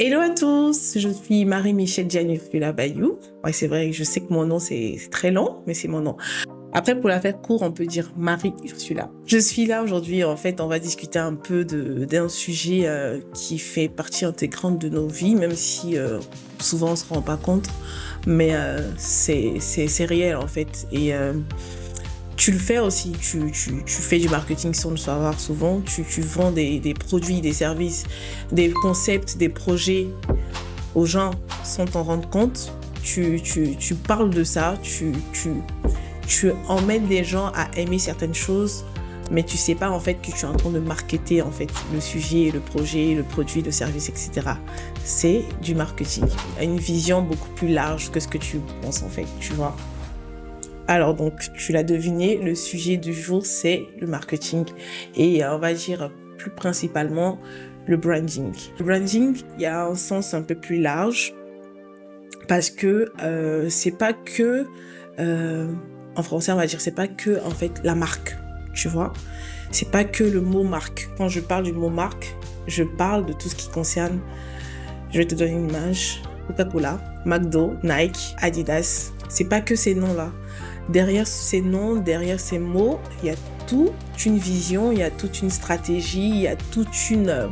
Hello à tous, je suis Marie-Michel Diagne-Fula Bayou. Ouais, c'est vrai, je sais que mon nom c'est très long, mais c'est mon nom. Après, pour la faire court, on peut dire Marie Ursula. Je suis là aujourd'hui, en fait, on va discuter un peu d'un sujet qui fait partie intégrante de nos vies, même si souvent on se rend pas compte, mais c'est réel en fait. Et tu le fais aussi, tu fais du marketing sans le savoir souvent, tu vends des produits, des services, des concepts, des projets aux gens sans t'en rendre compte. Tu parles de ça, tu emmènes les gens à aimer certaines choses, mais tu sais pas en fait que tu es en train de marketer en fait le sujet, le projet, le produit, le service, etc. C'est du marketing. Une vision beaucoup plus large que ce que tu penses en fait, tu vois. Alors donc, tu l'as deviné, le sujet du jour, c'est le marketing et on va dire plus principalement le branding. Le branding, il y a un sens un peu plus large parce que c'est pas que, en français on va dire, c'est pas que en fait la marque, tu vois. C'est pas que le mot marque. Quand je parle du mot marque, je parle de tout ce qui concerne, je vais te donner une image, Coca-Cola, McDo, Nike, Adidas. C'est pas que ces noms-là. Derrière ces noms, derrière ces mots, il y a toute une vision, il y a toute une stratégie, il y a toute une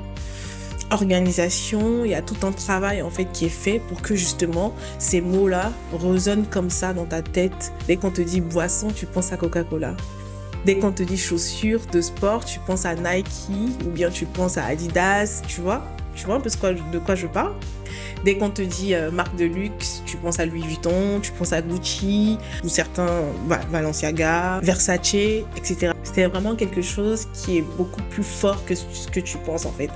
organisation, il y a tout un travail en fait qui est fait pour que justement ces mots-là résonnent comme ça dans ta tête. Dès qu'on te dit boisson, tu penses à Coca-Cola. Dès qu'on te dit chaussures de sport, tu penses à Nike ou bien tu penses à Adidas, tu vois un peu de quoi je parle. Dès qu'on te dit marque de luxe, tu penses à Louis Vuitton, tu penses à Gucci, ou certains Balenciaga, Versace, etc. C'est vraiment quelque chose qui est beaucoup plus fort que ce que tu penses en fait.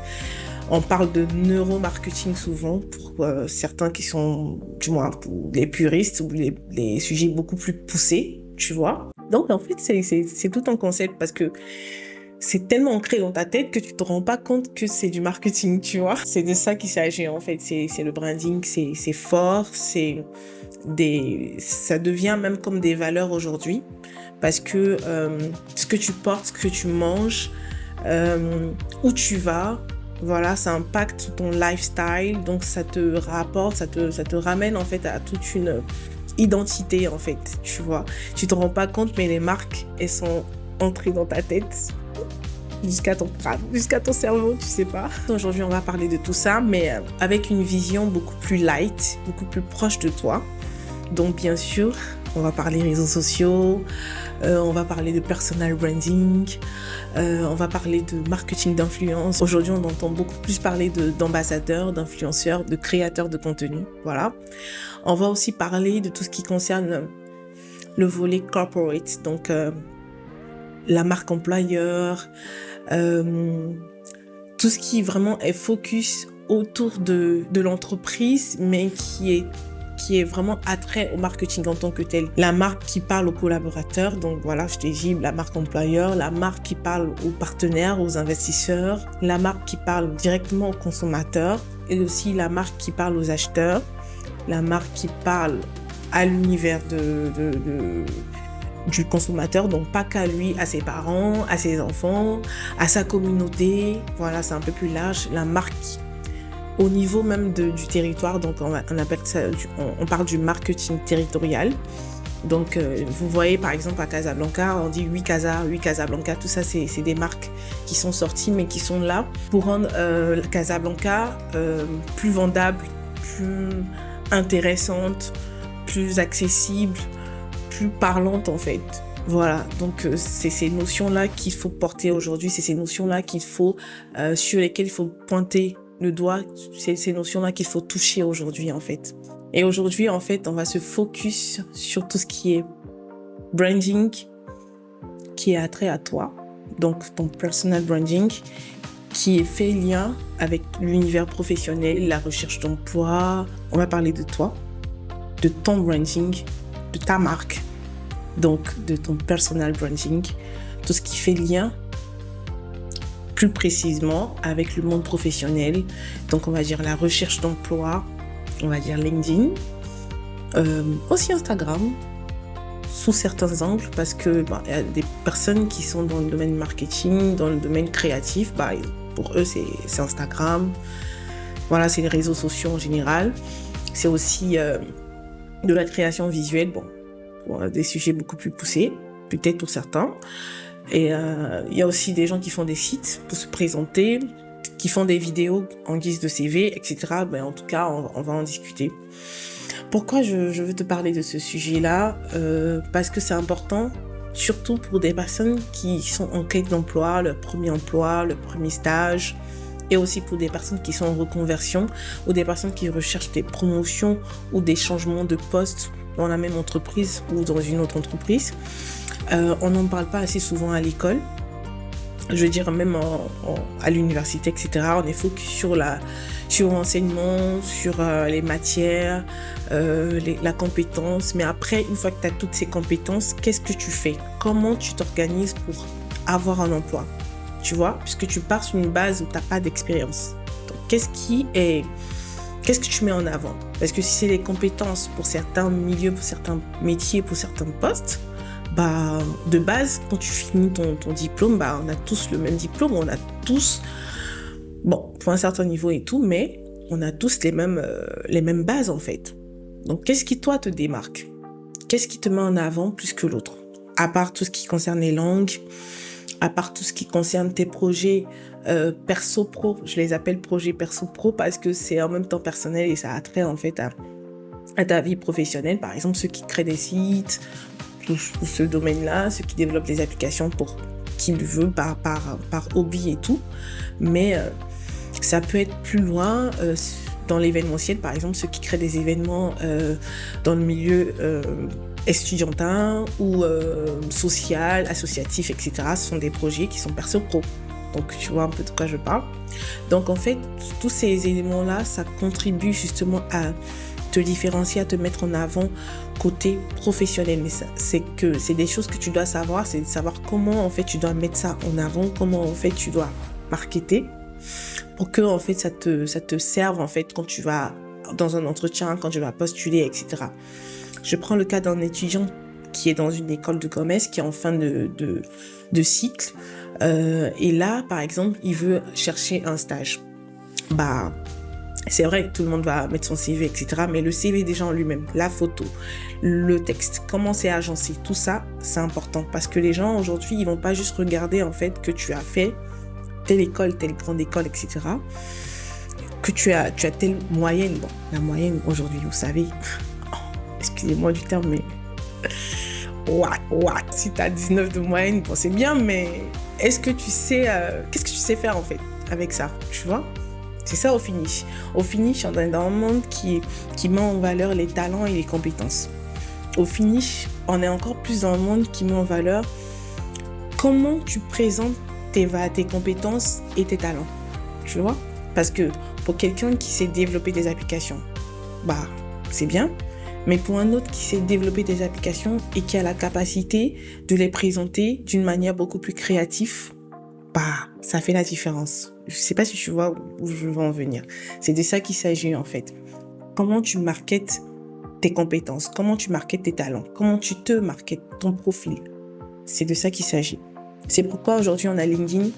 On parle de neuromarketing souvent pour certains qui sont, du moins pour les puristes ou les sujets beaucoup plus poussés, tu vois. Donc en fait, c'est tout un concept parce que c'est tellement ancré dans ta tête que tu te rends pas compte que c'est du marketing, tu vois. C'est de ça qu'il s'agit en fait. C'est le branding, c'est fort, ça devient même comme des valeurs aujourd'hui parce que ce que tu portes, ce que tu manges, où tu vas, voilà, ça impacte ton lifestyle. Donc ça te rapporte, ça te ramène en fait à toute une identité en fait, tu vois. Tu te rends pas compte, mais les marques, elles sont entrées dans ta tête jusqu'à ton crâne, jusqu'à ton cerveau, tu sais pas. Aujourd'hui, on va parler de tout ça, mais avec une vision beaucoup plus light, beaucoup plus proche de toi. Donc, bien sûr, on va parler réseaux sociaux, on va parler de personal branding, on va parler de marketing d'influence. Aujourd'hui, on entend beaucoup plus parler d'ambassadeurs, d'influenceurs, de créateurs de contenu, voilà. On va aussi parler de tout ce qui concerne le volet corporate, donc la marque employeur, tout ce qui vraiment est focus autour de l'entreprise, mais qui est vraiment attrait au marketing en tant que tel. La marque qui parle aux collaborateurs, donc voilà, je t'ai dit la marque employeur, la marque qui parle aux partenaires, aux investisseurs, la marque qui parle directement aux consommateurs et aussi la marque qui parle aux acheteurs, la marque qui parle à l'univers du consommateur, donc pas qu'à lui, à ses parents, à ses enfants, à sa communauté. Voilà, c'est un peu plus large. La marque au niveau même du territoire, donc on appelle ça, on parle du marketing territorial. Donc vous voyez par exemple à Casablanca, on dit 8 Casablanca, tout ça c'est des marques qui sont sorties mais qui sont là pour rendre Casablanca plus vendable, plus intéressante, plus accessible, plus parlante en fait. Voilà, donc c'est ces notions-là qu'il faut porter aujourd'hui, c'est ces notions-là sur lesquelles il faut pointer le doigt, c'est ces notions-là qu'il faut toucher aujourd'hui en fait. Et aujourd'hui en fait, on va se focus sur tout ce qui est branding, qui est attrait à toi, donc ton personal branding, qui est fait lien avec l'univers professionnel, la recherche d'emploi. On va parler de toi, de ton branding, de ta marque, donc de ton personal branding, tout ce qui fait lien plus précisément avec le monde professionnel, donc on va dire la recherche d'emploi, on va dire LinkedIn, aussi Instagram, sous certains angles, parce que y a des personnes qui sont dans le domaine marketing, dans le domaine créatif, pour eux c'est Instagram, Voilà, c'est les réseaux sociaux en général. C'est aussi de la création visuelle, bon, pour des sujets beaucoup plus poussés, peut-être pour certains. Et il y a aussi des gens qui font des sites pour se présenter, qui font des vidéos en guise de CV, etc. Ben, en tout cas, on va en discuter. Pourquoi je veux te parler de ce sujet-là? Parce que c'est important, surtout pour des personnes qui sont en quête d'emploi, leur premier stage, et aussi pour des personnes qui sont en reconversion ou des personnes qui recherchent des promotions ou des changements de poste dans la même entreprise ou dans une autre entreprise. On n'en parle pas assez souvent à l'école. Je veux dire, même à l'université, etc. On est focus sur l'enseignement, sur les matières, la compétence. Mais après, une fois que tu as toutes ces compétences, qu'est-ce que tu fais? Comment tu t'organises pour avoir un emploi? Tu vois, puisque tu pars sur une base où tu n'as pas d'expérience. Donc, qu'est-ce que tu mets en avant? Parce que si c'est les compétences pour certains milieux, pour certains métiers, pour certains postes, bah, de base, quand tu finis ton diplôme, bah, on a tous le même diplôme, on a tous, bon, pour un certain niveau et tout, mais on a tous les mêmes bases, en fait. Donc, qu'est-ce qui, toi, te démarque? Qu'est-ce qui te met en avant plus que l'autre? À part tout ce qui concerne les langues, à part tout ce qui concerne tes projets perso-pro, je les appelle projets perso-pro parce que c'est en même temps personnel et ça a trait, en fait, à ta vie professionnelle. Par exemple, ceux qui créent des sites, tout ce domaine-là, ceux qui développent des applications pour qui le veut par hobby et tout. Mais ça peut être plus loin dans l'événementiel, par exemple, ceux qui créent des événements dans le milieu estudiantin ou social, associatif, etc. Ce sont des projets qui sont perso-pro. Donc, tu vois un peu de quoi je parle. Donc, en fait, tous ces éléments-là, ça contribue justement à te différencier, à te mettre en avant côté professionnel. Mais ça, c'est des choses que tu dois savoir, c'est de savoir comment en fait tu dois mettre ça en avant, comment en fait tu dois marketer pour que en fait ça te serve en fait quand tu vas dans un entretien, quand tu vas postuler, etc. Je prends le cas d'un étudiant qui est dans une école de commerce, qui est en fin de cycle, et là par exemple il veut chercher un stage. Bah c'est vrai que tout le monde va mettre son CV, etc. Mais le CV déjà en lui-même, la photo, le texte, comment c'est agencé, tout ça, c'est important. Parce que les gens, aujourd'hui, ils vont pas juste regarder, en fait, que tu as fait telle école, telle grande école, etc. Que tu as telle moyenne. Bon, la moyenne, aujourd'hui, vous savez, excusez-moi du terme, mais what, si tu as 19 de moyenne, bon, c'est bien, mais est-ce que tu sais, qu'est-ce que tu sais faire, en fait, avec ça, tu vois? C'est ça au finish. Au finish, on est dans un monde qui met en valeur les talents et les compétences. Au finish, on est encore plus dans un monde qui met en valeur comment tu présentes tes compétences et tes talents. Tu vois? Parce que pour quelqu'un qui sait développer des applications, bah, c'est bien. Mais pour un autre qui sait développer des applications et qui a la capacité de les présenter d'une manière beaucoup plus créative, bah, ça fait la différence. Je sais pas si tu vois où je veux en venir. C'est de ça qu'il s'agit, en fait. Comment tu marketes tes compétences, comment tu marketes tes talents, comment tu te marketes ton profil. C'est de ça qu'il s'agit. C'est pourquoi aujourd'hui on a LinkedIn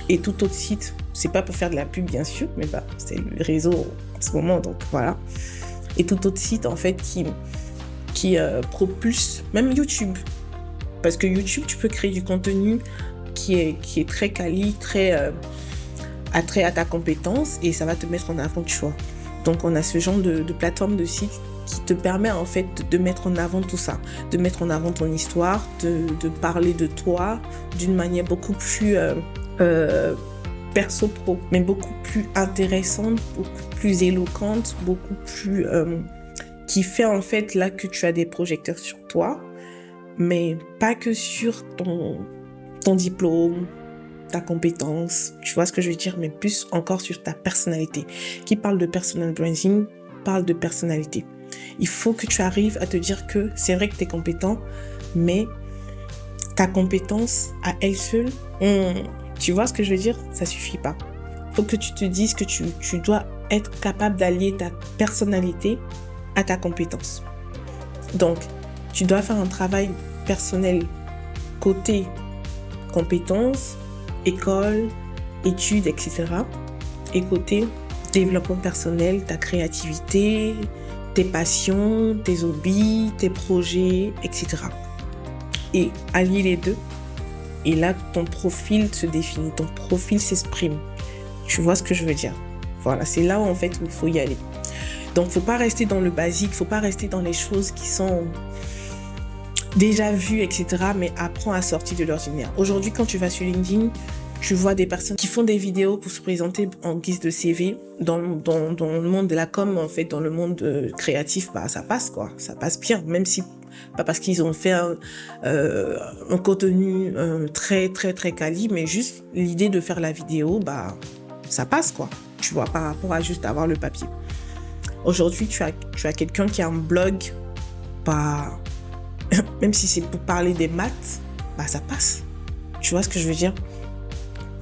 et tout autre site. C'est pas pour faire de la pub, bien sûr, mais bah, c'est le réseau en ce moment, donc voilà. Et tout autre site, en fait, qui propulse, même YouTube. Parce que YouTube, tu peux créer du contenu qui est très quali, très attrait à ta compétence et ça va te mettre en avant, tu vois. Donc, on a ce genre de plateforme de site qui te permet en fait de mettre en avant tout ça, de mettre en avant ton histoire, de parler de toi d'une manière beaucoup plus perso-pro, mais beaucoup plus intéressante, beaucoup plus éloquente, beaucoup plus... qui fait en fait là que tu as des projecteurs sur toi, mais pas que sur ton diplôme, ta compétence, tu vois ce que je veux dire, mais plus encore sur ta personnalité. Qui parle de personal branding, parle de personnalité. Il faut que tu arrives à te dire que c'est vrai que tu es compétent, mais ta compétence à elle seule, tu vois ce que je veux dire, ça suffit pas. Il faut que tu te dises que tu dois être capable d'allier ta personnalité à ta compétence. Donc, tu dois faire un travail personnel côté compétences, école, études, etc. Et côté développement personnel, ta créativité, tes passions, tes hobbies, tes projets, etc. Et allier les deux. Et là, ton profil se définit, ton profil s'exprime. Tu vois ce que je veux dire? Voilà, c'est là où en fait où il faut y aller. Donc, faut pas rester dans le basique, faut pas rester dans les choses qui sont déjà vues, etc. Mais apprends à sortir de l'ordinaire. Aujourd'hui, quand tu vas sur LinkedIn, tu vois des personnes qui font des vidéos pour se présenter en guise de CV. Dans le monde de la com, en fait, dans le monde créatif, bah, ça passe, quoi. Ça passe bien, même si pas parce qu'ils ont fait un contenu très, très, très quali, mais juste l'idée de faire la vidéo, bah, ça passe, quoi. Tu vois, par rapport à juste avoir le papier. Aujourd'hui, tu as quelqu'un qui a un blog, bah, même si c'est pour parler des maths, bah, ça passe. Tu vois ce que je veux dire?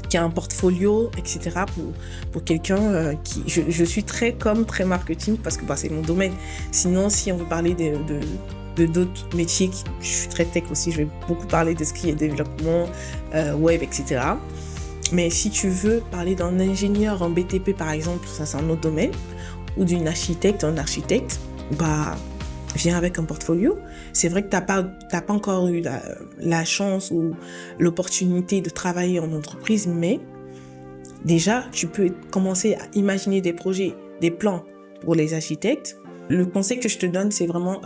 Qui a un portfolio, etc. pour quelqu'un qui... Je suis très marketing parce que bah, c'est mon domaine. Sinon, si on veut parler de d'autres métiers, je suis très tech aussi, je vais beaucoup parler de ce qui est développement web, etc. Mais si tu veux parler d'un ingénieur en BTP, par exemple, ça c'est un autre domaine, ou d'une architecte, un architecte, bah, viens avec un portfolio. C'est vrai que t'as pas encore eu la chance ou l'opportunité de travailler en entreprise, mais déjà, tu peux commencer à imaginer des projets, des plans pour les architectes. Le conseil que je te donne, c'est vraiment,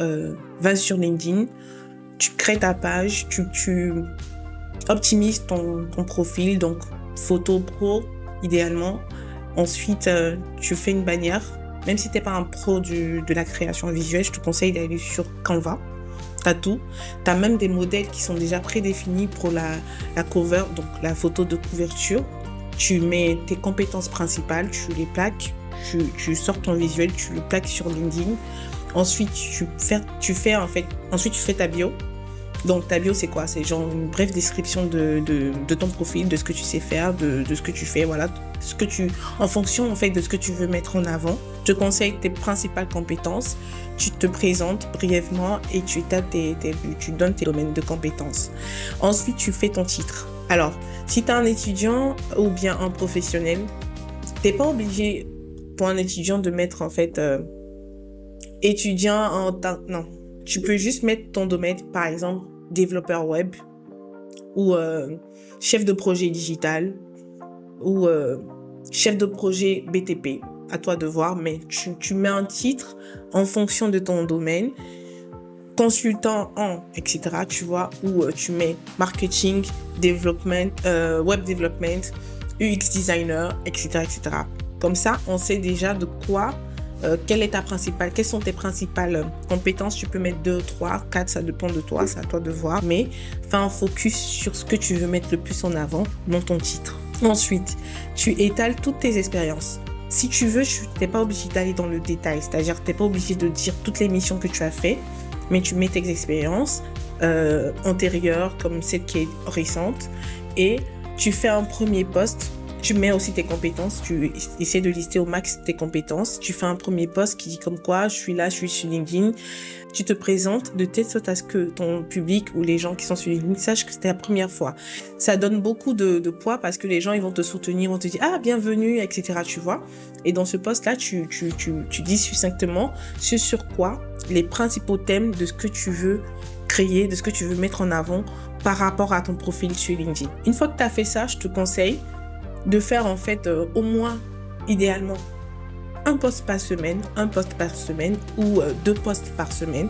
va sur LinkedIn, tu crées ta page, tu optimises ton profil, donc photo pro, idéalement. Ensuite, tu fais une bannière. Même si t'es pas un pro de la création visuelle, je te conseille d'aller sur Canva. T'as tout. T'as même des modèles qui sont déjà prédéfinis pour la cover, donc la photo de couverture. Tu mets tes compétences principales, tu les plaques, tu sors ton visuel, tu le plaques sur LinkedIn. Ensuite, tu fais ta bio. Donc ta bio, c'est quoi? C'est genre une brève description de ton profil, de ce que tu sais faire, de ce que tu fais, voilà, en fonction en fait de ce que tu veux mettre en avant. Je te conseille tes principales compétences, tu te présentes brièvement et tu donnes tes domaines de compétences. Ensuite, tu fais ton titre. Alors, si tu es un étudiant ou bien un professionnel, t'es pas obligé pour un étudiant de mettre en fait étudiant non. Tu peux juste mettre ton domaine, par exemple, développeur web ou chef de projet digital ou chef de projet BTP. À toi de voir, mais tu mets un titre en fonction de ton domaine, consultant en, etc. Tu vois, ou tu mets marketing, development, web development, UX designer, etc., etc. Comme ça, on sait déjà de quoi... quelles sont tes principales compétences? Tu peux mettre 2, 3, 4, ça dépend de toi, c'est à toi de voir. Mais fais un focus sur ce que tu veux mettre le plus en avant dans ton titre. Ensuite, tu étales toutes tes expériences. Si tu veux, tu n'es pas obligé d'aller dans le détail, c'est-à-dire que tu n'es pas obligé de dire toutes les missions que tu as fait, mais tu mets tes expériences antérieures comme celle qui est récente et tu fais un premier post. Tu mets aussi tes compétences, tu essaies de lister au max tes compétences. Tu fais un premier post qui dit comme quoi je suis sur LinkedIn. Tu te présentes de telle sorte à ce que ton public ou les gens qui sont sur LinkedIn sachent que c'était la première fois. Ça donne beaucoup de poids parce que les gens ils vont te soutenir, vont te dire ah bienvenue, etc. Tu vois. Et dans ce post-là, tu dis succinctement ce sur quoi les principaux thèmes de ce que tu veux créer, de ce que tu veux mettre en avant par rapport à ton profil sur LinkedIn. Une fois que tu as fait ça, je te conseille de faire en fait au moins idéalement un post par semaine ou 2 posts par semaine,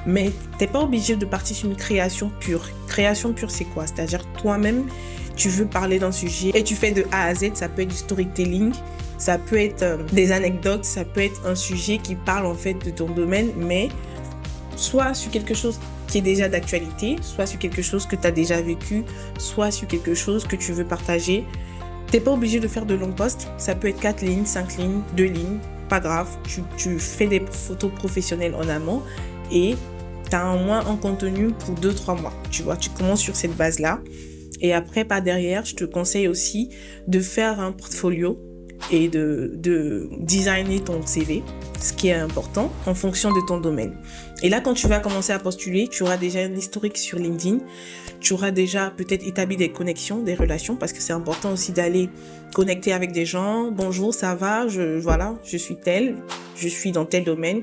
mais t'es pas obligé de partir sur une création pure. Création pure, c'est quoi? C'est-à-dire toi-même, tu veux parler d'un sujet et tu fais de A à Z. Ça peut être du storytelling, ça peut être des anecdotes, ça peut être un sujet qui parle en fait de ton domaine, mais soit sur quelque chose qui est déjà d'actualité, soit sur quelque chose que tu as déjà vécu, soit sur quelque chose que tu veux partager. T'es pas obligé de faire de longs posts, ça peut être 4 lignes, 5 lignes, 2 lignes, pas grave, tu fais des photos professionnelles en amont et t'as au moins un contenu pour 2-3 mois, tu vois, tu commences sur cette base-là et après par derrière, je te conseille aussi de faire un portfolio et de designer ton CV, ce qui est important, en fonction de ton domaine. Et là, quand tu vas commencer à postuler, tu auras déjà un historique sur LinkedIn, tu auras déjà peut-être établi des connexions, des relations, parce que c'est important aussi d'aller connecter avec des gens. Bonjour, ça va, je suis tel, je suis dans tel domaine.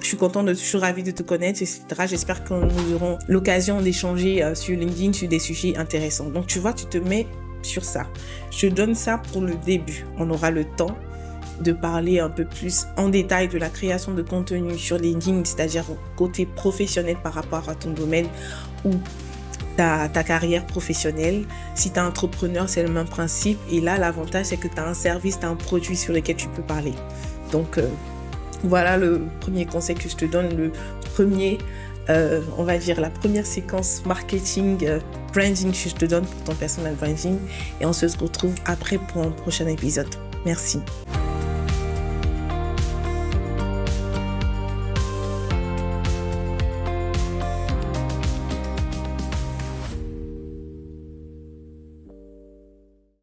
Je suis contente, je suis ravie de te connaître, etc. J'espère que nous aurons l'occasion d'échanger sur LinkedIn sur des sujets intéressants. Donc, tu vois, tu te mets sur ça. Je donne ça pour le début. On aura le temps de parler un peu plus en détail de la création de contenu sur LinkedIn, c'est-à-dire côté professionnel par rapport à ton domaine ou ta carrière professionnelle. Si tu es entrepreneur, c'est le même principe. Et là, l'avantage, c'est que tu as un service, tu as un produit sur lequel tu peux parler. Donc, voilà le premier conseil que je te donne, le premier, on va dire la première séquence marketing, branding que je te donne pour ton personal branding. Et on se retrouve après pour un prochain épisode. Merci.